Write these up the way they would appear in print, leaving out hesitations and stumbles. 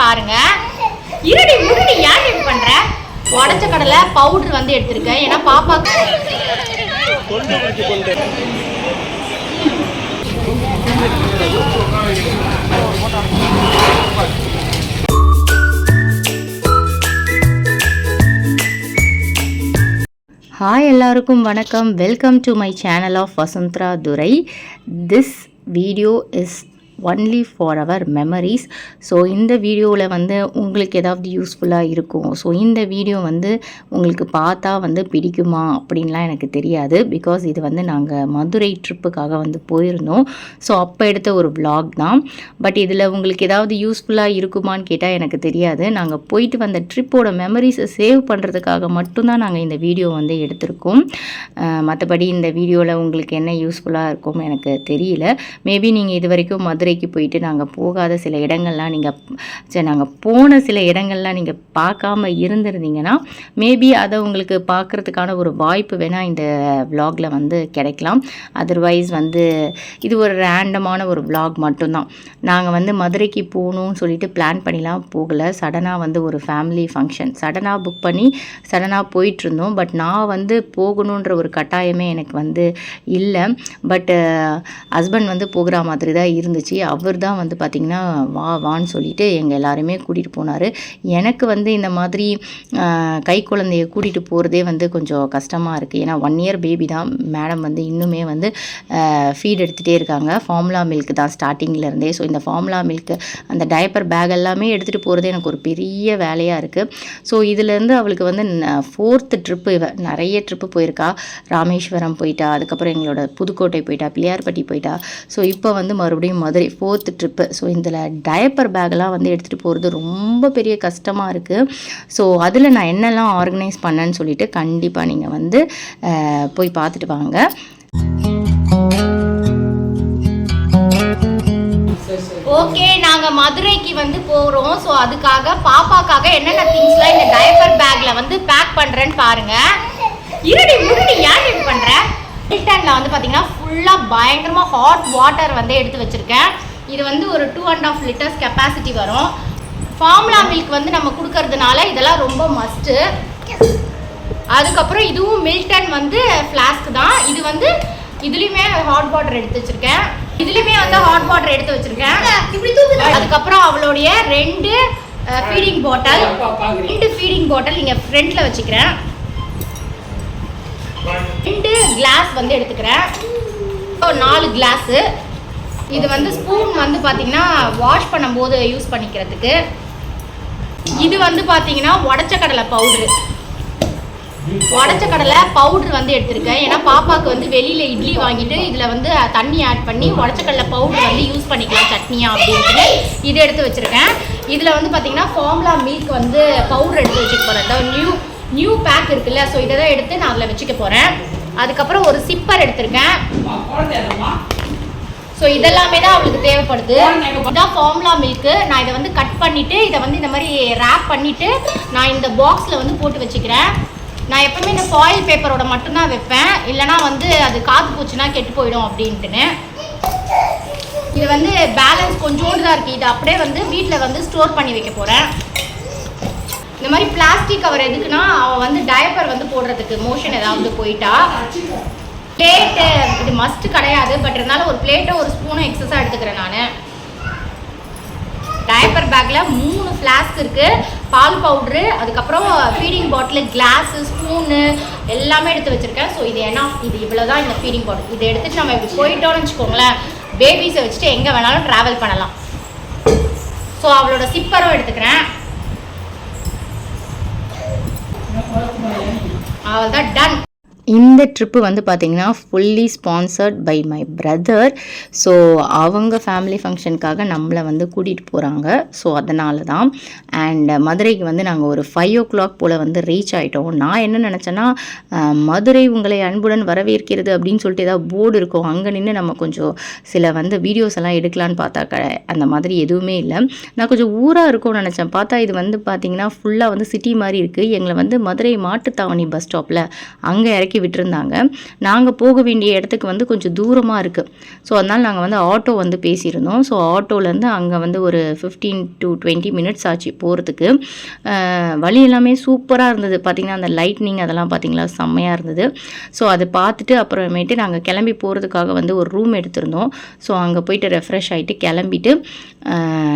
பாருங்க. இருடி முடி ஏன் இப்படி பண்ற? உடைச்ச கடலை பவுடர் வந்து எடுத்திருக்கேன். ஏன்னா பாப்பாக்கு ஹாய் எல்லாருக்கும் வணக்கம். Welcome to my channel of Vasundhara Durai. This video is only for our memories. So இந்த வீடியோவில் வந்து உங்களுக்கு ஏதாவது யூஸ்ஃபுல்லாக இருக்கும். ஸோ இந்த வீடியோ வந்து உங்களுக்கு பார்த்தா வந்து பிடிக்குமா அப்படின்லாம் எனக்கு தெரியாது. பிகாஸ் இது வந்து நாங்கள் மதுரை ட்ரிப்புக்காக வந்து போயிருந்தோம். ஸோ அப்போ எடுத்த ஒரு vlog தான். பட் இதில் உங்களுக்கு ஏதாவது யூஸ்ஃபுல்லாக இருக்குமான்னு கேட்டால் எனக்கு தெரியாது. நாங்கள் போயிட்டு வந்த ட்ரிப்போட மெமரிஸை சேவ் பண்ணுறதுக்காக மட்டும்தான் நாங்கள் இந்த வீடியோ வந்து எடுத்திருக்கோம். மற்றபடி இந்த வீடியோவில் உங்களுக்கு என்ன யூஸ்ஃபுல்லாக இருக்கும் எனக்கு தெரியல. மேபி நீங்கள் இது வரைக்கும் மதுரைக்கு போயிட்டு நாங்கள் போகாத சில இடங்கள்லாம் நாங்கள் போன சில இடங்கள்லாம் நீங்கள் பார்க்காம இருந்திருந்தீங்கன்னா மேபி அதை உங்களுக்கு பார்க்குறதுக்கான ஒரு வாய்ப்பு வேணால் இந்த vlogல வந்து கிடைக்கலாம். அதர்வைஸ் வந்து இது ஒரு ரேண்டமான ஒரு vlog மட்டும்தான். நாங்கள் வந்து மதுரைக்கு போகணும்னு சொல்லிட்டு பிளான் பண்ணிலாம் போகலை. சடனாக வந்து ஒரு ஃபேமிலி ஃபங்க்ஷன் சடனாக புக் பண்ணி சடனாக போயிட்டுருந்தோம். பட் நான் வந்து போகணுன்ற ஒரு கட்டாயமே எனக்கு வந்து இல்லை. பட் ஹஸ்பண்ட் வந்து போகிற மாதிரி தான் இருந்துச்சு. அவர் தான் வந்து பார்த்திங்கன்னா வான்னு சொல்லிட்டு எங்கள் எல்லாருமே கூட்டிகிட்டு போனார். எனக்கு வந்து இந்த மாதிரி கை குழந்தைய கூட்டிகிட்டு போகிறதே வந்து கொஞ்சம் கஷ்டமாக இருக்குது. ஏன்னா 1 year பேபி தான். மேடம் வந்து இன்னுமே வந்து ஃபீட் எடுத்துகிட்டே இருக்காங்க. ஃபார்முலா மில்க் தான் ஸ்டார்டிங்லேருந்தே. ஸோ இந்த ஃபார்முலா மில்க் அந்த டைப்பர் பேக் எல்லாமே எடுத்துகிட்டு போகிறதே எனக்கு ஒரு பெரிய வேலையாக இருக்குது. ஸோ இதுலேருந்து அவளுக்கு வந்து 4th ட்ரிப்பு. நிறைய ட்ரிப்பு போயிருக்கா. ராமேஸ்வரம் போயிட்டா, அதுக்கப்புறம் எங்களோட புதுக்கோட்டை போயிட்டா, பிள்ளையார்பட்டி போயிட்டா. ஸோ இப்போ வந்து மறுபடியும் மதுரை 4th ட்ரிப்பு. ஸோ இதில் டைப்பர் பேக்கெலாம் வந்து எடுத்துகிட்டு போகிறது ரொம்ப பெரிய கஷ்டமாக இருக்குது. ஸோ அதில் நான் என்னெல்லாம் ஆர்கனைஸ் பண்ணேன்னு சொல்லிட்டு கண்டிப்பாக நீங்கள் வந்து போய் பார்த்துட்டு வாங்க. ஓகே, நாங்கள் மதுரைக்கு வந்து போகிறோம். ஸோ அதுக்காக பாப்பாக்காக என்னென்ன திங்ஸ்லாம் இந்த டைப்பர் பேக்கில் வந்து பேக் பண்ணுறேன்னு பாருங்கள். இருடி முடி ஏன் இப்படி பண்ணுற? மில்டனில் வந்து பார்த்தீங்கன்னா ஃபுல்லாக பயங்கரமாக ஹாட் வாட்டர் வந்து எடுத்து வச்சுருக்கேன். இது வந்து ஒரு 2.5 liters கெப்பாசிட்டி வரும். ஃபார்முலா மில்க் வந்து நம்ம கொடுக்கறதுனால இதெல்லாம் ரொம்ப மஸ்ட்டு. அதுக்கப்புறம் இதுவும் மில்டன் வந்து ஃப்ளாஸ்க் தான். இது வந்து இதுலேயுமே ஹாட் வாட்டர் எடுத்து வச்சுருக்கேன். இதுலேயுமே வந்து ஹாட் வாட்டர் எடுத்து வச்சுருக்கேன். அதுக்கப்புறம் அவளுடைய 2 ஃபீடிங் பாட்டில், 2 ஃபீடிங் பாட்டில் இங்கே ஃப்ரண்ட்டில் வச்சுக்கிறேன். 2 கிளாஸ் வந்து எடுத்துக்கிறேன். 4 கிளாஸு. இது வந்து ஸ்பூன் வந்து பார்த்தீங்கன்னா வாஷ் பண்ணும்போது யூஸ் பண்ணிக்கிறதுக்கு. இது வந்து பார்த்தீங்கன்னா உடைச்ச கடலை பவுட்ரு. உடைச்ச கடலை பவுட்ரு வந்து எடுத்திருக்கேன். ஏன்னா பாப்பாவுக்கு வந்து வெளியில் இட்லி வாங்கிட்டு இதில் வந்து தண்ணி ஆட் பண்ணி உடைச்ச கடலை பவுட்ரு வந்து யூஸ் பண்ணிக்கலாம் சட்னியா அப்படின்ட்டு இது எடுத்து வச்சுருக்கேன். இதில் வந்து பார்த்தீங்கன்னா ஃபார்முலா மில்க் வந்து பவுட்ரு எடுத்து வச்சுக்க போகிறேன். நியூ பேக் இருக்குல்ல, ஸோ இதை தான் எடுத்து நான் அதில் வச்சுக்க போகிறேன். அதுக்கப்புறம் ஒரு சிப்பர் எடுத்திருக்கேன். ஸோ இதெல்லாமே தான் அவளுக்கு தேவைப்படுது. இதான் ஃபார்முலா மில்க்கு. நான் இதை வந்து கட் பண்ணிவிட்டு இதை வந்து இந்த மாதிரி ரேப் பண்ணிவிட்டு நான் இந்த பாக்ஸில் வந்து போட்டு வச்சுக்கிறேன். நான் எப்பவுமே இந்த ஃபாயில் பேப்பரோட மட்டும்தான் வைப்பேன். இல்லைனா வந்து அது காற்று போச்சுன்னா கெட்டு போயிடும் அப்படின்ட்டுன்னு. இது வந்து பேலன்ஸ் கொஞ்சோண்டு தான் இருக்குது. இதை அப்படியே வந்து வீட்டில் வந்து ஸ்டோர் பண்ணி வைக்க போகிறேன். இந்த மாதிரி பிளாஸ்டிக் கவர் எதுக்குன்னா அவள் வந்து டயப்பர் வந்து போடுறதுக்கு மோஷன் ஏதாவது போயிட்டா. பிளேட்டு இது மஸ்ட்டு கிடையாது. பட் இருந்தாலும் ஒரு பிளேட்டோ ஒரு ஸ்பூனும் எக்ஸஸாக எடுத்துக்கிறேன் நான். டயப்பர் பேக்கில் 3 ஃப்ளாஸ்க் இருக்குது. பால் பவுட்ரு, அதுக்கப்புறம் ஃபீடிங் பாட்டில், கிளாஸு, ஸ்பூனு எல்லாமே எடுத்து வச்சுருக்கேன். ஸோ இது ஏன்னா இது இவ்வளோ தான் இந்த ஃபீடிங் பாட்டில். இதை எடுத்துகிட்டு நம்ம இப்படி போயிட்டோன்னு வச்சுக்கோங்களேன், பேபிஸை வச்சுட்டு எங்கே வேணாலும் ட்ராவல் பண்ணலாம். ஸோ அவளோட சிப்பரும் எடுத்துக்கிறேன். அவள் தான் டன். இந்த ட்ரிப்பு வந்து பார்த்திங்கன்னா fully sponsored by my brother. So அவங்க ஃபேமிலி ஃபங்க்ஷனுக்காக நம்மளை வந்து கூட்டிகிட்டு போகிறாங்க. ஸோ அதனால தான். அண்ட் மதுரைக்கு வந்து நாங்கள் ஒரு 5 o'clock போல் வந்து ரீச் ஆகிட்டோம். நான் என்ன நினச்சேன்னா மதுரை உங்களை அன்புடன் வரவேற்கிறது அப்படின்னு சொல்லிட்டு ஏதாவது போர்டு இருக்கும், அங்கே நின்று நம்ம கொஞ்சம் சில வந்து வீடியோஸ் எல்லாம் எடுக்கலான்னு பார்த்தா அந்த மாதிரி எதுவுமே இல்லை. நான் கொஞ்சம் ஊராக இருக்கும்னு நினச்சேன். பார்த்தா இது வந்து பார்த்திங்கன்னா ஃபுல்லாக வந்து சிட்டி மாதிரி இருக்குது. எங்களை வந்து மதுரை மாட்டுத்தாவணி பஸ் ஸ்டாப்பில் அங்கே இறக்கி இறக்கி விட்டுருந்தாங்க. நாங்கள் போக வேண்டிய இடத்துக்கு வந்து கொஞ்சம் தூரமாக இருக்குது. ஸோ அதனால் நாங்கள் வந்து ஆட்டோ வந்து பேசியிருந்தோம். ஸோ ஆட்டோலேருந்து அங்கே வந்து ஒரு 15 to 20 மினிட்ஸ் ஆச்சு போகிறதுக்கு. வழி எல்லாமே சூப்பராக இருந்தது. பார்த்திங்கன்னா அந்த லைட்னிங் அதெல்லாம் பார்த்திங்களா செம்மையாக இருந்தது. ஸோ அதை பார்த்துட்டு அப்புறமேட்டு நாங்கள் கிளம்பி போகிறதுக்காக வந்து ஒரு ரூம் எடுத்திருந்தோம். ஸோ அங்கே போயிட்டு ரெஃப்ரெஷ் ஆகிட்டு கிளம்பிட்டு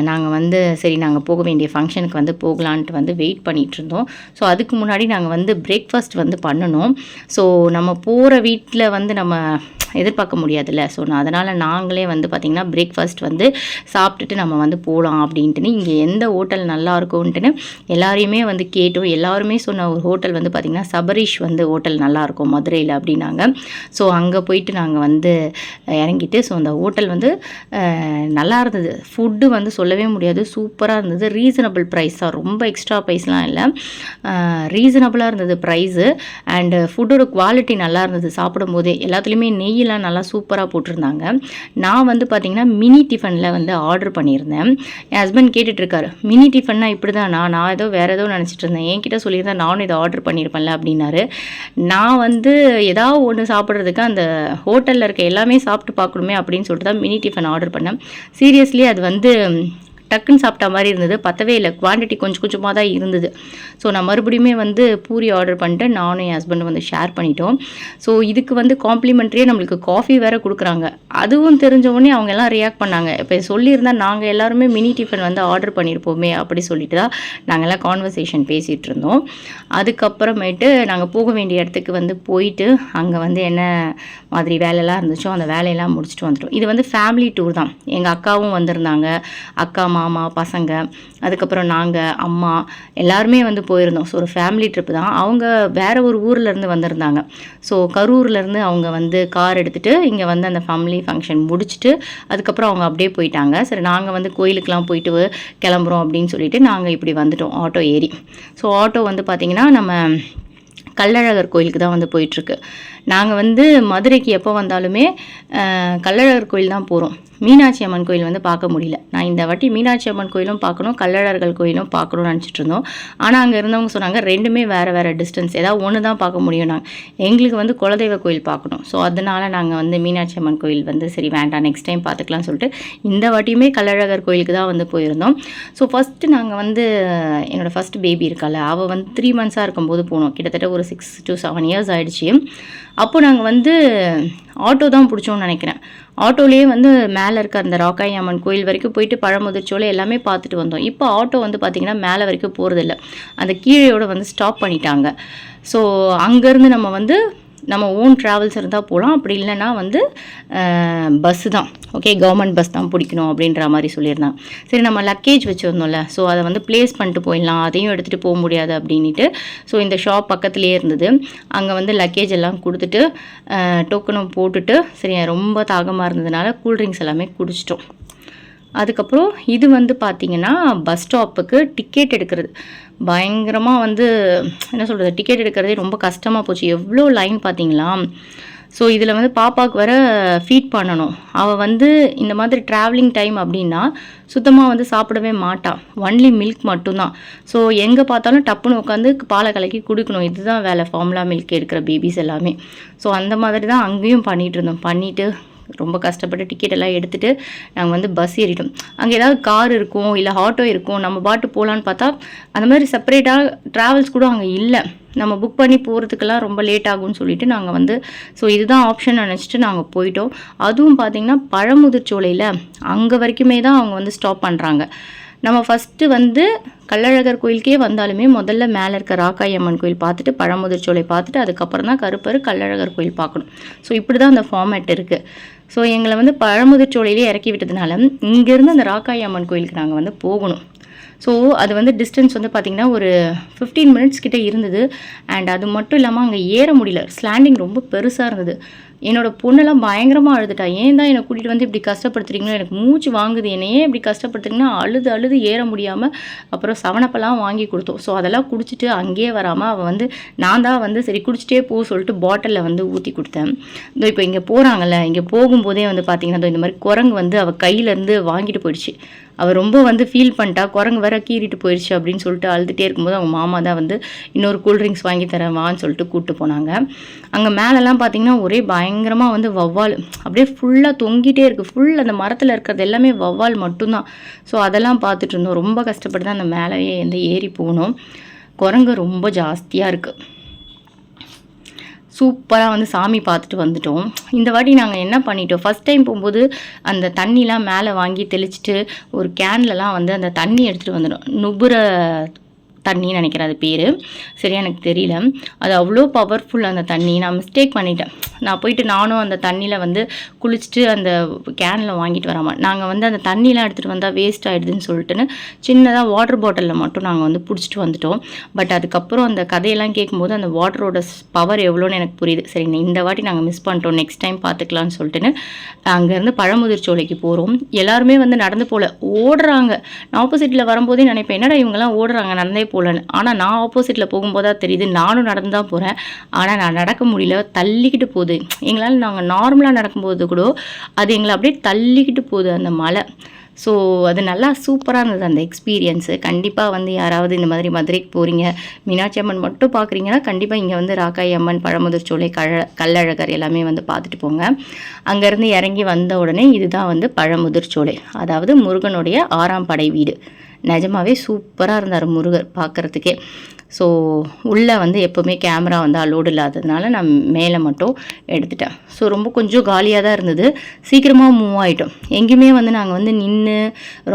நாங்கள் வந்து சரி நாங்கள் போக வேண்டிய ஃபங்க்ஷனுக்கு வந்து போகலான்ட்டு வந்து வெயிட் பண்ணிகிட்டு இருந்தோம். ஸோ அதுக்கு முன்னாடி நாங்கள் வந்து பிரேக்ஃபாஸ்ட் வந்து பண்ணணும். ஸோ நம்ம போகிற வீட்டில் வந்து நம்ம எதிர்பார்க்க முடியாதுல்ல. ஸோ அதனால் நாங்களே வந்து பார்த்திங்கன்னா பிரேக்ஃபாஸ்ட் வந்து சாப்பிட்டுட்டு நம்ம வந்து போகலாம் அப்படின்ட்டுன்னு இங்கே எந்த ஹோட்டல் நல்லா இருக்கும்ன்ட்டுன்னு எல்லாரையுமே வந்து கேட்டோம். எல்லாருமே சொன்ன ஒரு ஹோட்டல் வந்து பார்த்திங்கன்னா சபரீஷ் வந்து ஹோட்டல் நல்லாயிருக்கும் மதுரையில் அப்படின்னாங்க. ஸோ அங்கே போயிட்டு நாங்கள் வந்து இறங்கிட்டு ஸோ அந்த ஹோட்டல் வந்து நல்லா இருந்தது. ஃபுட்டு வந்து சொல்லவே முடியாது, சூப்பராக இருந்தது. ரீசனபிள் ப்ரைஸ் தான், ரொம்ப எக்ஸ்ட்ரா ப்ரைஸ்லாம் இல்லை, ரீசனபிளாக இருந்தது ப்ரைஸு. அண்டு ஃபுட்டோட குவாலிட்டி நல்லா இருந்தது. சாப்பிடும்போதே எல்லாத்துலேயுமே நெய் எல்லாம் நல்லா சூப்பராக போட்டிருந்தாங்க. நான் வந்து பார்த்திங்கன்னா மினி டிஃபனில் வந்து ஆர்டர் பண்ணியிருந்தேன். என் ஹஸ்பண்ட் கேட்டுட்ருக்காரு, மினி டிஃபன்னா இப்படி தான் நான் ஏதோ வேறு ஏதோ நினச்சிட்டு இருந்தேன், என்கிட்ட சொல்லியிருந்தேன் நானும் இதை ஆர்டர் பண்ணியிருப்பேன்ல அப்படின்னாரு. நான் வந்து ஏதாவது ஒன்று சாப்பிட்றதுக்கு அந்த ஹோட்டலில் இருக்க எல்லாமே சாப்பிட்டு பார்க்கணுமே அப்படின்னு சொல்லிட்டு தான் மினி டிஃபன் ஆர்டர் பண்ணேன். சீரியஸ்லி அது வந்து டக்குன்னு சாப்பிட்ட மாதிரி இருந்தது, பத்தவே இல்லை. குவான்டிட்டி கொஞ்சம் கொஞ்சமாக தான் இருந்தது. ஸோ நான் மறுபடியுமே வந்து பூரி ஆர்டர் பண்ணிட்டு நானும் என் ஹஸ்பண்டும் வந்து ஷேர் பண்ணிட்டோம். ஸோ இதுக்கு வந்து காம்ப்ளிமெண்ட்ரியே நம்மளுக்கு காஃபி வேறு கொடுக்குறாங்க. அதுவும் தெரிஞ்சவொடனே அவங்க எல்லாம் ரியாக்ட் பண்ணாங்க. இப்போ சொல்லியிருந்தால் நாங்கள் எல்லாருமே மினி டிஃபன் வந்து ஆர்டர் பண்ணியிருப்போமே அப்படி சொல்லிட்டு தான் நாங்கள் எல்லாம் கான்வர்சேஷன் பேசிகிட்டு இருந்தோம். அதுக்கப்புறமேட்டு நாங்கள் போக வேண்டிய இடத்துக்கு வந்து போயிட்டு அங்கே வந்து என்ன மாதிரி வேலையெல்லாம் இருந்துச்சோ அந்த வேலையெல்லாம் முடிச்சுட்டு வந்துட்டோம். இது வந்து ஃபேமிலி டூர் தான். எங்கள் அக்காவும் வந்திருந்தாங்க, அக்கா மாமா பசங்க, அதுக்கப்புறம் நாங்கள் அம்மா எல்லாருமே வந்து போயிருந்தோம். ஸோ ஒரு ஃபேமிலி ட்ரிப்பு தான். அவங்க வேறு ஒரு ஊர்லேருந்து வந்திருந்தாங்க. ஸோ கரூர்லேருந்து அவங்க வந்து கார் எடுத்துகிட்டு இங்கே வந்து அந்த ஃபேமிலி ஃபங்க்ஷன் முடிச்சுட்டு அதுக்கப்புறம் அவங்க அப்படியே போயிட்டாங்க. சரி நாங்கள் வந்து கோயிலுக்கெலாம் போயிட்டு கிளம்புறோம் அப்படின்னு சொல்லிட்டு நாங்கள் இப்படி வந்துட்டோம் ஆட்டோ ஏறி. ஸோ ஆட்டோ வந்து பார்த்திங்கன்னா நம்ம கள்ளழகர் கோயிலுக்கு தான் வந்து போயிட்டுருக்கு. நாங்கள் வந்து மதுரைக்கு எப்போ வந்தாலுமே கள்ளழகர் கோயில் தான் போகிறோம். மீனாட்சி அம்மன் கோயில் வந்து பார்க்க முடியல. நான் இந்த வாட்டி மீனாட்சி அம்மன் கோயிலும் பார்க்கணும், கள்ளழகர்கள் கோயிலும் பார்க்கணும்னு நினச்சிட்டு இருந்தோம். ஆனால் அங்கே இருந்தவங்க சொன்னாங்க ரெண்டுமே வேறு வேறு டிஸ்டன்ஸ், ஏதாவது ஒன்று தான் பார்க்க முடியும். எங்களுக்கு வந்து குலதெய்வ கோயில் பார்க்கணும். ஸோ அதனால் நாங்கள் வந்து மீனாட்சி அம்மன் கோயில் வந்து சரி வேண்டாம் நெக்ஸ்ட் டைம் பார்த்துக்கலாம்னு சொல்லிட்டு இந்த வாட்டியுமே கள்ளழகர் கோயிலுக்கு தான் வந்து போயிருந்தோம். ஸோ ஃபஸ்ட்டு நாங்கள் வந்து என்னோடய ஃபஸ்ட் பேபி இருக்கால அவள் வந்து 3 months இருக்கும்போது போனோம். கிட்டத்தட்ட ஒரு 6 to 7 years ஆகிடுச்சு. அப்போ நாங்கள் வந்து ஆட்டோ தான் பிடிச்சோன்னு நினைக்கிறேன். ஆட்டோலேயே வந்து மேலே இருக்க அந்த ராக்காயி அம்மன் கோயில் வரைக்கும் போயிட்டு பழமுதிர்ச்சோலை எல்லாமே பார்த்துட்டு வந்தோம். இப்போ ஆட்டோ வந்து பார்த்திங்கன்னா மேலே வரைக்கும் போகிறதில்ல, அந்த கீழேயோட வந்து ஸ்டாப் பண்ணிட்டாங்க. ஸோ அங்கேருந்து நம்ம வந்து நம்ம ஓன் ட்ராவல்ஸ் இருந்தால் போகலாம், அப்படி இல்லைன்னா வந்து பஸ்ஸு தான். ஓகே, கவர்மெண்ட் பஸ் தான் பிடிக்கணும் அப்படின்ற மாதிரி சொல்லியிருந்தாங்க. சரி நம்ம லக்கேஜ் வச்சுருந்தோம்ல, ஸோ அதை வந்து ப்ளேஸ் பண்ணிட்டு போயிடலாம், அதையும் எடுத்துகிட்டு போக முடியாது அப்படின்ட்டு. ஸோ இந்த ஷாப் பக்கத்துலேயே இருந்தது. அங்கே வந்து லக்கேஜ் எல்லாம் கொடுத்துட்டு டோக்கனும் போட்டுட்டு சரி ரொம்ப தாகமாக இருந்ததுனால கூல்ட்ரிங்க்ஸ் எல்லாமே குடிச்சிட்டோம். அதுக்கப்புறம் இது வந்து பார்த்திங்கன்னா பஸ் ஸ்டாப்புக்கு டிக்கெட் எடுக்கிறது பயங்கரமாக வந்து என்ன சொல்கிறது, டிக்கெட் எடுக்கிறதே ரொம்ப கஷ்டமாக போச்சு. எவ்வளோ லைன் பார்த்திங்களா. ஸோ இதில் வந்து பாப்பாவுக்கு வர ஃபீட் பண்ணணும். அவள் வந்து இந்த மாதிரி ட்ராவலிங் டைம் அப்படின்னா சுத்தமாக வந்து சாப்பிடவே மாட்டாள், ஒன்லி மில்க் மட்டும்தான். ஸோ எங்கே பார்த்தாலும் டப்புன்னு உட்காந்து பாலை கலக்கி குடிக்கணும், இதுதான் வேலை ஃபார்முலா மில்க் எடுக்கிற பேபிஸ் எல்லாமே. ஸோ அந்த மாதிரி தான் அங்கேயும் பண்ணிகிட்டு இருந்தோம். பண்ணிவிட்டு ரொம்ப கஷ்டப்பட்டு டிக்கெட் எல்லாம் எடுத்துகிட்டு நாங்கள் வந்து பஸ் ஏறிட்டோம். அங்கே ஏதாவது கார் இருக்கும் இல்லை ஆட்டோ இருக்கும், நம்ம பாட்டு போகலான்னு பார்த்தா அந்த மாதிரி செப்பரேட்டாக ட்ராவல்ஸ் கூட அங்கே இல்லை. நம்ம புக் பண்ணி போகிறதுக்கெல்லாம் ரொம்ப லேட் ஆகும்னு சொல்லிட்டு நாங்கள் வந்து ஸோ இதுதான் ஆப்ஷன் நினச்சிட்டு நாங்கள் போயிட்டோம். அதுவும் பார்த்திங்கன்னா பழமுதிர்ச்சோலையில் அங்கே வரைக்குமே தான் அவங்க வந்து ஸ்டாப் பண்ணுறாங்க. நம்ம ஃபஸ்ட்டு வந்து கள்ளழகர் கோயிலுக்கே வந்தாலுமே முதல்ல மேலே இருக்க ராக்காயி அம்மன் கோயில் பார்த்துட்டு பழமுதிர்ச்சோலை பார்த்துட்டு அதுக்கப்புறம் தான் கருப்பர் கள்ளழகர் கோயில் பார்க்கணும். ஸோ இப்படி தான் அந்த ஃபார்மேட் இருக்குது. ஸோ எங்களை வந்து பழமுதிர்ச்சோலையிலே இறக்கி விட்டதுனால இங்கேருந்து அந்த ராக்காயி அம்மன் கோயிலுக்கு நாங்கள் வந்து போகணும். ஸோ அது வந்து டிஸ்டன்ஸ் வந்து பார்த்திங்கன்னா ஒரு 15 minutes கிட்டே இருந்தது. அண்ட் அது மட்டும் இல்லாமல் அங்கே ஏற முடியல, ஸ்லாண்டிங் ரொம்ப பெருசாக இருந்தது. என்னோடய பொண்ணெல்லாம் பயங்கரமாக அழுதுட்டா. ஏன் தான் என்னை கூட்டிகிட்டு வந்து இப்படி கஷ்டப்படுத்துறீங்களோ, எனக்கு மூச்சு வாங்குது, என்னையே இப்படி கஷ்டப்படுத்துறீங்கன்னா அழுது ஏற முடியாமல் அப்புறம் 7-Up வாங்கி கொடுத்தோம். ஸோ அதெல்லாம் குடிச்சிட்டு அங்கேயே வராமல் அவள் வந்து நான் தான் வந்து சரி குடிச்சிட்டே போக சொல்லிட்டு பாட்டிலில் வந்து ஊற்றி கொடுத்தேன். இதோ இப்போ இங்கே போகிறாங்கல்ல, இங்கே போகும்போதே வந்து பார்த்திங்கன்னா இந்த மாதிரி குரங்கு வந்து அவள் கையிலேருந்து வாங்கிட்டு போயிடுச்சு. அவள் ரொம்ப வந்து ஃபீல் பண்ணிட்டா, குரங்கு வேற கீறிட்டு போயிடுச்சு அப்படின்னு சொல்லிட்டு அழுதுகிட்டே இருக்கும்போது அவங்க மாமா தான் வந்து இன்னொரு கூல்ட்ரிங்க்ஸ் வாங்கி தரேன் வான்னு சொல்லிட்டு கூப்பிட்டு போனாங்க. அங்கே மேலெல்லாம் பார்த்திங்கன்னா ஒரே பயங்கரமாக வந்து வௌவால் அப்படியே ஃபுல்லாக தொங்கிட்டே இருக்குது. ஃபுல் அந்த மரத்தில் இருக்கிறது எல்லாமே வௌவால் மட்டும்தான். ஸோ அதெல்லாம் பார்த்துட்டு இருந்தோம். ரொம்ப கஷ்டப்பட்டு தான் அந்த மேலேயே வந்து ஏறி போகணும். குரங்கு ரொம்ப ஜாஸ்தியாக இருக்குது. சூப்பராக வந்து சாமி பார்த்துட்டு வந்துட்டோம். இந்த வாட்டி நாங்கள் என்ன பண்ணிட்டோம், ஃபஸ்ட் டைம் போகும்போது அந்த தண்ணிலாம் மேலே வாங்கி தெளிச்சிட்டு ஒரு கேன்லலாம் வந்து அந்த தண்ணி எடுத்துகிட்டு வந்துடும். நுபுர தண்ணின்னு நினைக்கிறேன் அது பேர், சரியா எனக்கு தெரியல. அது அவ்வளோ பவர்ஃபுல் அந்த தண்ணி. நான் மிஸ்டேக் பண்ணிட்டேன். நான் போயிட்டு நானும் அந்த தண்ணியில் வந்து குளிச்சுட்டு அந்த கேனில் வாங்கிட்டு வராமல் நாங்கள் வந்து அந்த தண்ணியெலாம் எடுத்துகிட்டு வந்தால் வேஸ்ட் ஆகிடுதுன்னு சொல்லிட்டுன்னு சின்னதாக வாட்டர் பாட்டிலில் மட்டும் நாங்கள் வந்து பிடிச்சிட்டு வந்துட்டோம். பட் அதுக்கப்புறம் அந்த கதையெல்லாம் கேட்கும்போது அந்த வாட்டரோட பவர் எவ்வளோன்னு எனக்கு புரியுது. சரி, இந்த வாட்டி நாங்கள் மிஸ் பண்ணிட்டோம், நெக்ஸ்ட் டைம் பார்த்துக்கலான்னு சொல்லிட்டுன்னு அங்கேருந்து பழமுதிர் சோலைக்கு போகிறோம். எல்லாருமே வந்து நடந்து போகல, ஓடுறாங்க. நான் ஆப்போசிட்டில் வரும்போதே நினைப்பேன், என்னடா இவங்கெல்லாம் ஓடுறாங்க நடந்தே போகலன்னு. ஆனால் நான் ஆப்போசிட்டில் போகும்போது தான் தெரியுது, நானும் நடந்து தான் போகிறேன். ஆனால் நான் நடக்க முடியல, தள்ளிக்கிட்டு போகுது. எங்களால் நாங்கள் நார்மலாக நடக்கும்போது கூட அது எங்களை அப்படியே தள்ளிக்கிட்டு போகுது அந்த மலை. ஸோ அது நல்லா சூப்பராக இருந்தது அந்த எக்ஸ்பீரியன்ஸு. கண்டிப்பாக வந்து யாராவது இந்த மாதிரி மதுரைக்கு போகிறீங்க, மீனாட்சி அம்மன் மட்டும் பார்க்குறீங்கன்னா கண்டிப்பாக இங்கே வந்து ராக்காயி அம்மன், பழமுதிர் சோலை, கள்ளழகர் எல்லாமே வந்து பார்த்துட்டு போங்க. அங்கேருந்து இறங்கி வந்த உடனே இதுதான் வந்து பழமுதிர் சோலை, அதாவது முருகனுடைய 6ஆம் படை வீடு. நிஜமாவே சூப்பராக இருந்தார் முருகர் பார்க்குறதுக்கே. ஸோ உள்ளே வந்து எப்போவுமே கேமரா வந்து அலோடு இல்லாததுனால நான் மேலே மட்டும் எடுத்துட்டேன். ஸோ ரொம்ப கொஞ்சம் காலியாக தான் இருந்தது. சீக்கிரமாக மூவ் ஆகிட்டோம். எங்கேயுமே வந்து நாங்கள் வந்து நின்று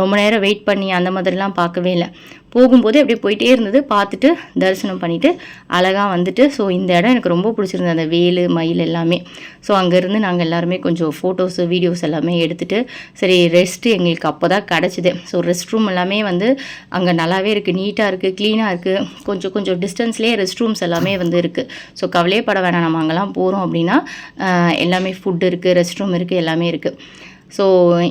ரொம்ப நேரம் வெயிட் பண்ணி அந்த மாதிரிலாம் பார்க்கவே இல்லை. போகும்போதே அப்படியே போயிட்டே இருந்தது. பார்த்துட்டு தரிசனம் பண்ணிவிட்டு அழகாக வந்துட்டு. ஸோ இந்த இடம் எனக்கு ரொம்ப பிடிச்சிருந்தது, அந்த வேலு மயில் எல்லாமே. ஸோ அங்கேருந்து நாங்கள் எல்லாருமே கொஞ்சம் ஃபோட்டோஸு வீடியோஸ் எல்லாமே எடுத்துகிட்டு சரி ரெஸ்ட்டு எங்களுக்கு அப்போ தான் கிடச்சிது. ஸோ ரெஸ்ட் ரூம் எல்லாமே வந்து அங்கே நல்லாவே இருக்குது, நீட்டாக இருக்குது, க்ளீனாக இருக்குது. கொஞ்சம் டிஸ்டன்ஸ்லேயே ரெஸ்ட் ரூம்ஸ் எல்லாமே வந்து இருக்குது. ஸோ கவலையே பட வேணாம், நம்ம அங்கெல்லாம் போகிறோம் அப்படின்னா எல்லாமே ஃபுட் இருக்குது, ரெஸ்ட் ரூம் இருக்குது, எல்லாமே இருக்குது. ஸோ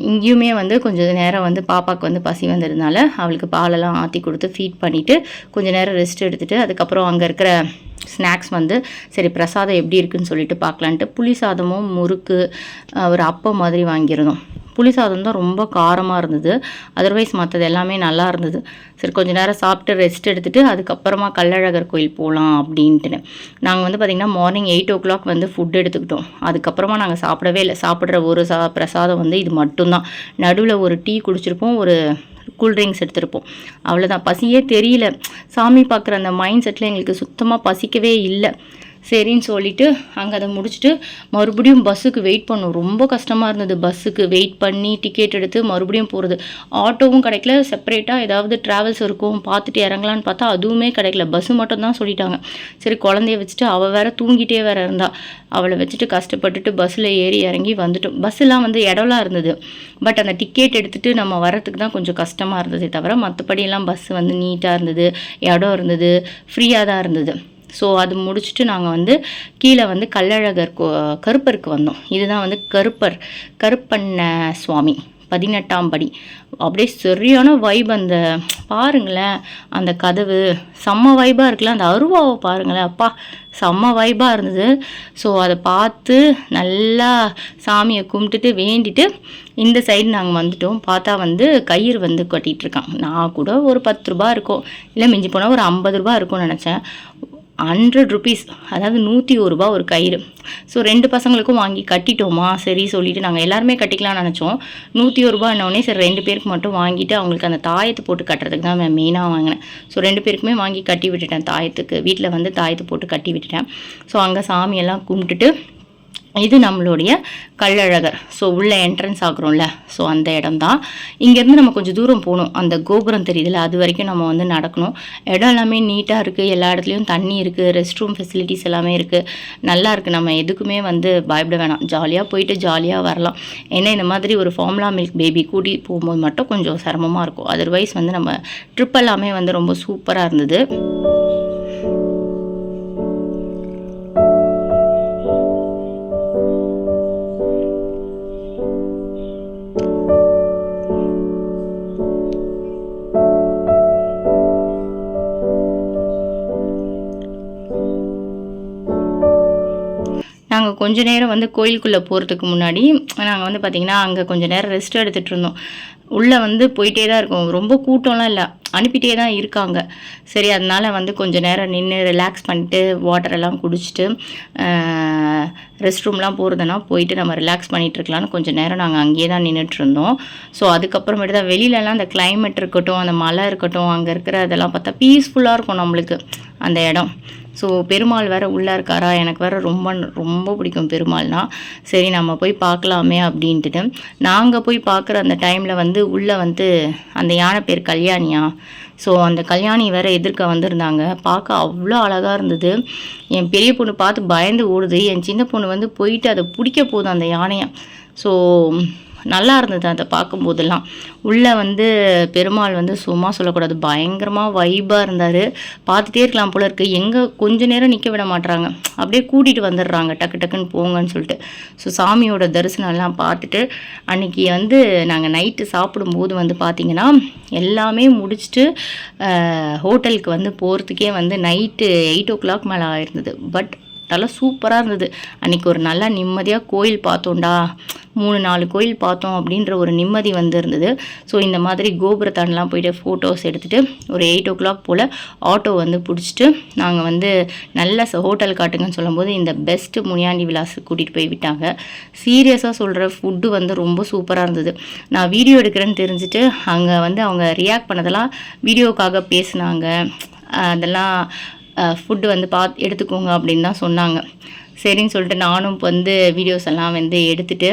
இங்கேயுமே வந்து கொஞ்சம் நேரம் வந்து பாப்பாவுக்கு வந்து பசி வந்ததுனால அவளுக்கு பாலெல்லாம் ஆற்றி கொடுத்து ஃபீட் பண்ணிவிட்டு கொஞ்சம் நேரம் ரெஸ்ட் எடுத்துகிட்டு அதுக்கப்புறம் அங்கே இருக்கிற ஸ்நாக்ஸ் வந்து சரி பிரசாதம் எப்படி இருக்குன்னு சொல்லிட்டு பார்க்கலான்ட்டு புளி சாதமும் முறுக்கு ஒரு அப்பம் மாதிரி வாங்கியிருந்தோம். புளி சாதம் தான் ரொம்ப காரமாக இருந்தது, அதர்வைஸ் மற்றது எல்லாமே நல்லா இருந்தது. சரி கொஞ்சம் நேரம் சாப்பிட்டு ரெஸ்ட் எடுத்துகிட்டு அதுக்கப்புறமா கள்ளழகர் கோயில் போகலாம் அப்படின்ட்டுன்னு நாங்கள் வந்து பார்த்திங்கன்னா மார்னிங் 8 o'clock வந்து ஃபுட் எடுத்துக்கிட்டோம். அதுக்கப்புறமா நாங்கள் சாப்பிடவே இல்லை. சாப்பிட்ற ஒரு பிரசாதம் வந்து இது மட்டும்தான். நடுவில் ஒரு டீ குடிச்சிருப்போம், ஒரு கூல்ட்ரிங்க்ஸ் எடுத்துருப்போம், அவ்வளோதான். பசியே தெரியல. சாமி பார்க்குற அந்த மைண்ட் செட்டில் எங்களுக்கு சுத்தமாக பசிக்கவே இல்லை. சரின்னு சொல்லிவிட்டு அங்கே அதை முடிச்சுட்டு மறுபடியும் பஸ்ஸுக்கு வெயிட் பண்ணோம். ரொம்ப கஷ்டமாக இருந்தது பஸ்ஸுக்கு வெயிட் பண்ணி டிக்கெட் எடுத்து மறுபடியும் போகிறது. ஆட்டோவும் கிடைக்கல, செப்பரேட்டாக ஏதாவது ட்ராவல்ஸ் இருக்கும் பார்த்துட்டு இறங்கலான்னு பார்த்தா அதுவுமே கிடைக்கல, பஸ்ஸு மட்டும் தான் சொல்லிட்டாங்க. சரி குழந்தைய வச்சுட்டு அவள் வேறு தூங்கிட்டே வேறு இருந்தா, அவளை வச்சுட்டு கஷ்டப்பட்டுட்டு பஸ்ஸில் ஏறி இறங்கி வந்துட்டோம். பஸ்ஸெலாம் வந்து இடம்லாம் இருந்தது, பட் அந்த டிக்கெட் எடுத்துகிட்டு நம்ம வரத்துக்கு தான் கொஞ்சம் கஷ்டமாக இருந்ததே தவிர மற்றபடியெல்லாம் பஸ்ஸு வந்து நீட்டாக இருந்தது, இடம் இருந்தது, ஃப்ரீயாக தான் இருந்தது. ஸோ அது முடிச்சுட்டு நாங்கள் வந்து கீழே வந்து கள்ளழகர் கருப்பருக்கு வந்தோம். இதுதான் வந்து கருப்பண்ண சுவாமி 18ஆம் படி. அப்படியே சரியான வைப். அந்த பாருங்களேன் அந்த கதவு செம்ம வைப்பாக இருக்குல்ல, அந்த அருவாவை பாருங்களேன், அப்பா செம்ம வைப்பாக இருந்தது. ஸோ அதை பார்த்து நல்லா சாமியை கும்பிட்டுட்டு வேண்டிட்டு இந்த சைடு நாங்கள் வந்துட்டோம். பார்த்தா வந்து கயிறு வந்து கட்டிகிட்ருக்காங்க. நான் கூட ஒரு 10 ரூபா இருக்கும், இல்லை மிஞ்சி போனால் ஒரு 50 ரூபா இருக்கும்னு நினச்சேன். 100 rupees, அதாவது 101 ரூபா ஒரு கயிறு. ஸோ 2 பசங்களுக்கும் வாங்கி கட்டிட்டோமா, சரி சொல்லிவிட்டு நாங்கள் எல்லாருமே கட்டிக்கலாம்னு நினச்சோம். 101 ரூபான்னொடனே சரி 2 பேருக்கு மட்டும் வாங்கிட்டு அவங்களுக்கு அந்த தாயத்தை போட்டு கட்டுறதுக்கு தான் மெயினாக வாங்கினேன். ஸோ 2 பேருக்குமே வாங்கி கட்டி விட்டுட்டேன். தாயத்துக்கு வீட்டில் வந்து தாயத்தை போட்டு கட்டி விட்டுட்டேன். ஸோ அங்கே சாமியெல்லாம் கும்பிட்டுட்டு இது நம்மளுடைய கள்ளழகர். ஸோ உள்ளே என்ட்ரன்ஸ் ஆகுறோம்ல, ஸோ அந்த இடம் தான். இங்கேருந்து நம்ம கொஞ்சம் தூரம் போகணும், அந்த கோபுரம் தெரியுதுல்ல, அது வரைக்கும் நம்ம வந்து நடக்கணும். இடம் எல்லாமே நீட்டாக இருக்குது, எல்லா இடத்துலையும் தண்ணி இருக்குது, ரெஸ்ட் ரூம் ஃபெசிலிட்டிஸ் எல்லாமே இருக்குது, நல்லா இருக்குது. நம்ம எதுக்குமே வந்து பயப்பட வேணாம், ஜாலியாக போயிட்டு ஜாலியாக வரலாம். ஏன்னா இந்த மாதிரி ஒரு ஃபார்முலா மில்க் பேபி கூட்டி போகும்போது மட்டும் கொஞ்சம் சிரமமாக இருக்கும். அதர்வைஸ் வந்து நம்ம ட்ரிப் எல்லாமே வந்து ரொம்ப சூப்பராக இருந்தது. நாங்கள் நாங்கள் கொஞ்ச நேரம் வந்து கோயிலுக்குள்ளே போகிறதுக்கு முன்னாடி நாங்கள் வந்து பார்த்திங்கன்னா அங்கே கொஞ்சம் நேரம் ரெஸ்ட் எடுத்துகிட்டு இருந்தோம். உள்ளே வந்து போயிட்டே தான் இருக்கும், ரொம்ப கூட்டம்லாம் இல்லை, அனுப்பிட்டே தான் இருக்காங்க. சரி, அதனால் வந்து கொஞ்சம் நேரம் நின்று ரிலாக்ஸ் பண்ணிட்டு வாட்டரெல்லாம் குடிச்சிட்டு ரெஸ்ட் ரூம்லாம் போகிறதுனா போயிட்டு நம்ம ரிலாக்ஸ் பண்ணிகிட்ருக்கலான்னு கொஞ்சம் நேரம் நாங்கள் அங்கேயே தான் நின்றுட்டுருந்தோம். ஸோ அதுக்கப்புறமேட்டு தான் வெளியிலலாம் அந்த கிளைமேட் இருக்கட்டும், அந்த மலை இருக்கட்டும், அங்கே இருக்கிற இதெல்லாம் பார்த்தா பீஸ்ஃபுல்லாக இருக்கும் நம்மளுக்கு அந்த இடம். ஸோ பெருமாள் வேறு உள்ளே இருக்காரா, எனக்கு வேறு ரொம்ப ரொம்ப பிடிக்கும் பெருமாள்னா. சரி நம்ம போய் பார்க்கலாமே அப்படின்ட்டு நாங்கள் போய் பார்க்குற அந்த டைமில் வந்து உள்ளே வந்து அந்த யானை பேர் கல்யாணியா, ஸோ அந்த கல்யாணி வேறு எதிர்க்க வந்திருந்தாங்க. பார்க்க அவ்வளோ அழகாக இருந்தது. என் பெரிய பொண்ணு பார்த்து பயந்து ஓடுது, என் சின்ன பொண்ணு வந்து போயிட்டு அதை பிடிக்க போகுது அந்த யானையை. ஸோ நல்லா இருந்தது அதை பார்க்கும்போதெல்லாம். உள்ளே வந்து பெருமாள் வந்து சும்மா சொல்லக்கூடாது, பயங்கரமாக வைபாக இருந்தார். பார்த்துட்டே இருக்கலாம் போல இருக்குது. எங்கே கொஞ்ச நேரம் நிற்க விட மாட்டுறாங்க, அப்படியே கூட்டிகிட்டு வந்துடுறாங்க டக்கு டக்குன்னு போங்கன்னு சொல்லிட்டு. ஸோ சாமியோட தரிசனம்லாம் பார்த்துட்டு அன்றைக்கி வந்து நாங்கள் நைட்டு சாப்பிடும்போது வந்து பார்த்திங்கன்னா எல்லாமே முடிச்சுட்டு ஹோட்டலுக்கு வந்து போகிறதுக்கே வந்து நைட்டு 8 o'clock மேலே ஆயிருந்தது. பட் நல்லா சூப்பராக இருந்தது. அன்றைக்கி ஒரு நல்லா நிம்மதியாக கோயில் பார்த்தோண்டா, 3-4 கோயில் பார்த்தோம் அப்படின்ற ஒரு நிம்மதி வந்து இருந்தது. ஸோ இந்த மாதிரி கோபுரத்தாண்டெலாம் போயிட்டு ஃபோட்டோஸ் எடுத்துகிட்டு ஒரு 8 o'clock போல் ஆட்டோ வந்து பிடிச்சிட்டு நாங்கள் வந்து நல்ல ஹோட்டல் காட்டுங்கன்னு சொல்லும்போது இந்த பெஸ்ட்டு முனியாண்டி விலாஸ் கூட்டிகிட்டு போய் விட்டாங்க. சீரியஸாக சொல்கிற ஃபுட்டு வந்து ரொம்ப சூப்பராக இருந்தது. நான் வீடியோ எடுக்கிறேன்னு தெரிஞ்சுட்டு அங்கே வந்து அவங்க ரியாக்ட் பண்ணதெல்லாம் வீடியோக்காக பேசுனாங்க. அதெல்லாம் ஃபுட்டு வந்து எடுத்துக்கோங்க அப்படின்னு தான் சொன்னாங்க. சரின்னு சொல்லிட்டு நானும் இப்போ வந்து வீடியோஸ் எல்லாம் வந்து எடுத்துகிட்டு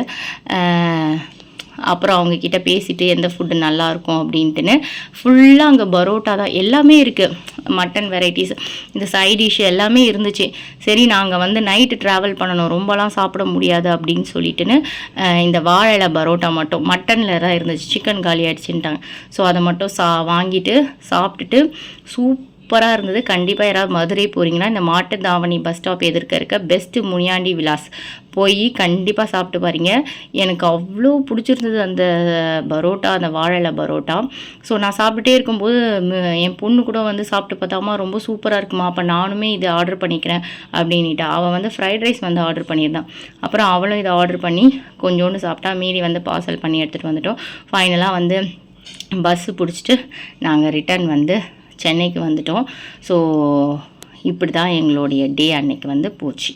அப்புறம் அவங்கக்கிட்ட பேசிவிட்டு எந்த ஃபுட்டு நல்லாயிருக்கும் அப்படின்ட்டுன்னு ஃபுல்லாக அங்கே பரோட்டா தான், எல்லாமே இருக்குது, மட்டன் வெரைட்டிஸ், இந்த சைட் டிஷ் எல்லாமே இருந்துச்சு. சரி நாங்கள் வந்து நைட்டு ட்ராவல் பண்ணணும், ரொம்பலாம் சாப்பிட முடியாது அப்படின்னு சொல்லிட்டுன்னு இந்த வாழை பரோட்டா மட்டும் மட்டனில் தான் இருந்துச்சு, சிக்கன் காலி ஆகிடுச்சுன்ட்டாங்க. ஸோ அதை மட்டும் வாங்கிட்டு சாப்பிட்டுட்டு சூப்பராக இருந்தது. கண்டிப்பாக யாராவது மதுரை போகிறீங்கன்னா இந்த மாட்டு தாவணி பஸ் ஸ்டாப் எதிர்க்க இருக்க பெஸ்ட்டு முனியாண்டி விலாஸ் போய் கண்டிப்பாக சாப்பிட்டு பாருங்க. எனக்கு அவ்வளோ பிடிச்சிருந்தது அந்த பரோட்டா, அந்த வாழை பரோட்டா. ஸோ நான் சாப்பிட்டுட்டே இருக்கும்போது என் பொண்ணு கூட வந்து சாப்பிட்டு பார்த்தாமா ரொம்ப சூப்பராக இருக்குமா, அப்போ நானுமே இதை ஆர்டர் பண்ணிக்கிறேன் அப்படின்ட்டு அவள் வந்து ஃப்ரைட் ரைஸ் வந்து ஆர்டர் பண்ணியிருந்தான். அப்புறம் அவளும் இதை ஆர்டர் பண்ணி கொஞ்சோண்டு சாப்பிட்டா, மீதி வந்து பார்சல் பண்ணி எடுத்துகிட்டு வந்துட்டோம். ஃபைனலாக வந்து பஸ்ஸு பிடிச்சிட்டு நாங்கள் ரிட்டர்ன் வந்து சென்னைக்கு வந்துட்டோம். ஸோ இப்படி தான் எங்களுடைய டே அன்னைக்கு வந்து போச்சு.